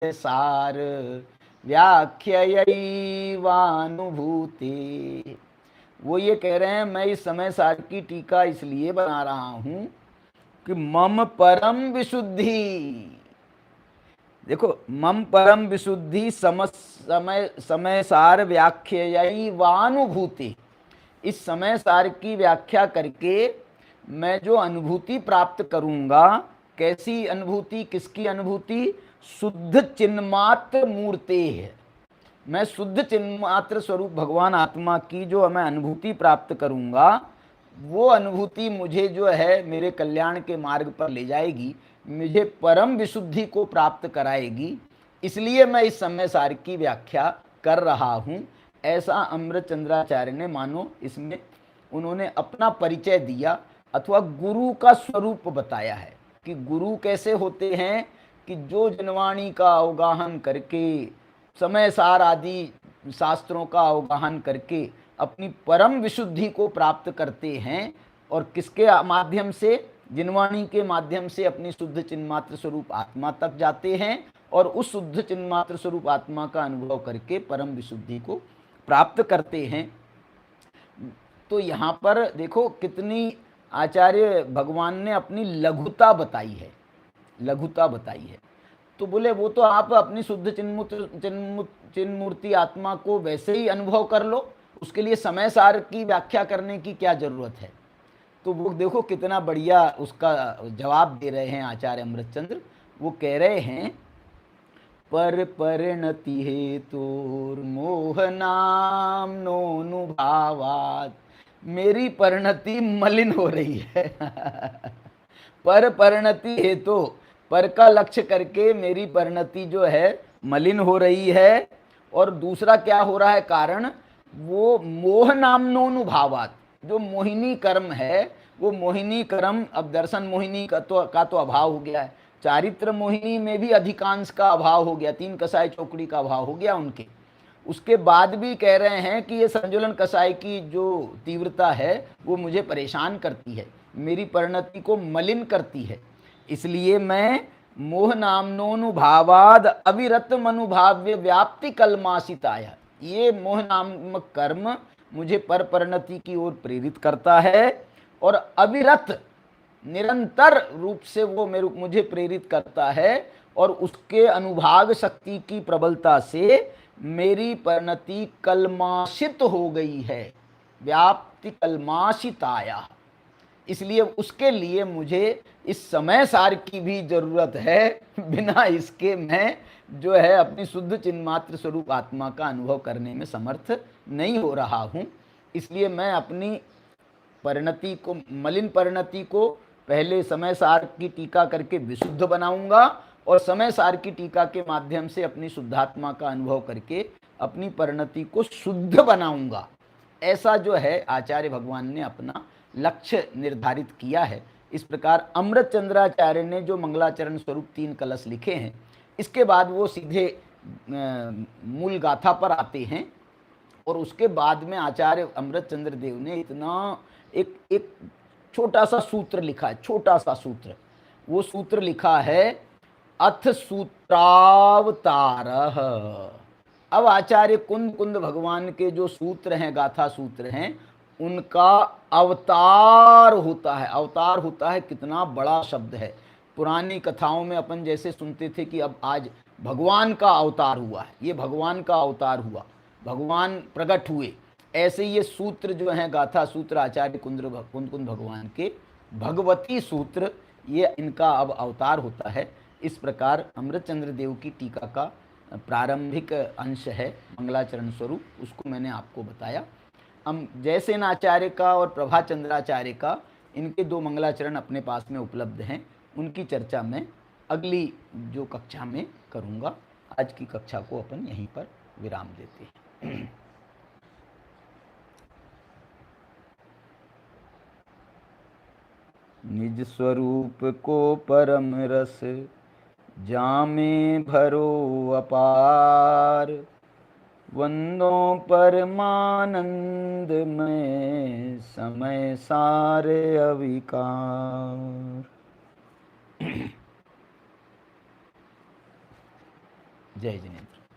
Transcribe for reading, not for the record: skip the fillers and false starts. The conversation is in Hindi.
सार व्याख्ययैवानुभूते। वो ये कह रहे हैं मैं इस समय सार की टीका इसलिए बना रहा हूं कि मम परम विशुद्धि, देखो मम परम विशुद्धि समय समय सार व्याख्ययी वानुभूति, इस समय सार की व्याख्या करके मैं जो अनुभूति प्राप्त करूंगा, कैसी अनुभूति, किसकी अनुभूति, शुद्ध चिन्मात्र मूर्ति है। मैं शुद्ध चिन्मात्र स्वरूप भगवान आत्मा की जो मैं अनुभूति प्राप्त करूंगा, वो अनुभूति मुझे जो है मेरे कल्याण के मार्ग पर ले जाएगी, मुझे परम विशुद्धि को प्राप्त कराएगी। इसलिए मैं इस समय सार की व्याख्या कर रहा हूं। ऐसा अमृतचंद्राचार्य ने मानो इसमें उन्होंने अपना परिचय दिया अथवा गुरु का स्वरूप बताया है कि गुरु कैसे होते हैं कि जो जनवाणी का अवगाहन करके, समय सार आदि शास्त्रों का अवगाहन करके अपनी परम विशुद्धि को प्राप्त करते हैं। और किसके माध्यम से, जिनवाणी के माध्यम से अपनी शुद्ध चिन्मात्र स्वरूप आत्मा तक जाते हैं और उस शुद्ध चिन्मात्र स्वरूप आत्मा का अनुभव करके परम विशुद्धि को प्राप्त करते हैं। तो यहाँ पर देखो कितनी आचार्य भगवान ने अपनी लघुता बताई है, लघुता बताई है। तो बोले वो तो आप अपनी शुद्ध चिन्मूर्ति आत्मा को वैसे ही अनुभव कर लो, उसके लिए समय सार की व्याख्या करने की क्या जरूरत है। तो वो देखो कितना बढ़िया उसका जवाब दे रहे हैं आचार्य अमृतचंद्र। वो कह रहे हैं पर परिणति हेतुर मोह नाम नोनुभावात, मेरी परिणति मलिन हो रही है। पर परिणति हेतु, पर का लक्ष्य करके मेरी परिणति जो है मलिन हो रही है। और दूसरा क्या हो रहा है कारण, वो मोह नामनोनुभावात, जो मोहिनी कर्म है, वो मोहिनी कर्म, अब दर्शन मोहिनी का तो अभाव हो गया है, चारित्र मोहिनी में भी अधिकांश का अभाव हो गया, तीन कसाई चौकड़ी का अभाव हो गया उनके। उसके बाद भी कह रहे हैं कि ये संजुलन कसाई की जो तीव्रता है वो मुझे परेशान करती है, मेरी परिणति को मलिन करती है। इसलिए मैं मोह नामनोनुभावाद अविरत मनुभाव्य व्याप्ति कलमासित आया, ये मोह नामक कर्म मुझे पर परिणति की ओर प्रेरित करता है और अविरत निरंतर रूप से वो मुझे प्रेरित करता है। और उसके अनुभाग शक्ति की प्रबलता से मेरी परिणति कलमाशित हो गई है, व्याप्ति कलमाशित आया। इसलिए उसके लिए मुझे इस समय सार की भी जरूरत है, बिना इसके मैं जो है अपनी शुद्ध चिन्मात्र स्वरूप आत्मा का अनुभव करने में समर्थ नहीं हो रहा हूं। इसलिए मैं अपनी परिणति को, मलिन परिणति को पहले समय सार की टीका करके विशुद्ध बनाऊंगा और समय सार की टीका के माध्यम से अपनी शुद्धात्मा का अनुभव करके अपनी परिणति को शुद्ध बनाऊंगा। ऐसा जो है आचार्य भगवान ने अपना लक्ष्य निर्धारित किया है। इस प्रकार अमृतचंद्राचार्य ने जो मंगलाचरण स्वरूप 3 कलश लिखे हैं, इसके बाद वो सीधे मूल गाथा पर आते हैं। और उसके बाद में आचार्य अमृतचंद्र देव ने इतना एक छोटा सा सूत्र लिखा है, छोटा सा सूत्र। वो सूत्र लिखा है अथ सूत्रावतार। अब आचार्य कुंद कुंद भगवान के जो सूत्र हैं, गाथा सूत्र हैं, उनका अवतार होता है। अवतार होता है, कितना बड़ा शब्द है। पुरानी कथाओं में अपन जैसे सुनते थे कि अब आज भगवान का अवतार हुआ है, ये भगवान का अवतार हुआ, भगवान प्रकट हुए, ऐसे ये सूत्र जो हैं गाथा सूत्र आचार्य कुंद कुंद भगवान के भगवती सूत्र, ये इनका अब अवतार होता है। इस प्रकार अमृतचंद्र देव की टीका का प्रारंभिक अंश है मंगलाचरण स्वरूप, उसको मैंने आपको बताया। हम जयसेन आचार्य का और प्रभाचंद्राचार्य का, इनके 2 मंगलाचरण अपने पास में उपलब्ध हैं, उनकी चर्चा मैं अगली जो कक्षा में करूँगा। आज की कक्षा को अपन यहीं पर विराम देते हैं। निज स्वरूप को परम रस जामे भरो अपार, वंदो परमानंद में समय सारे अविकार। जय जिनेन्द्र।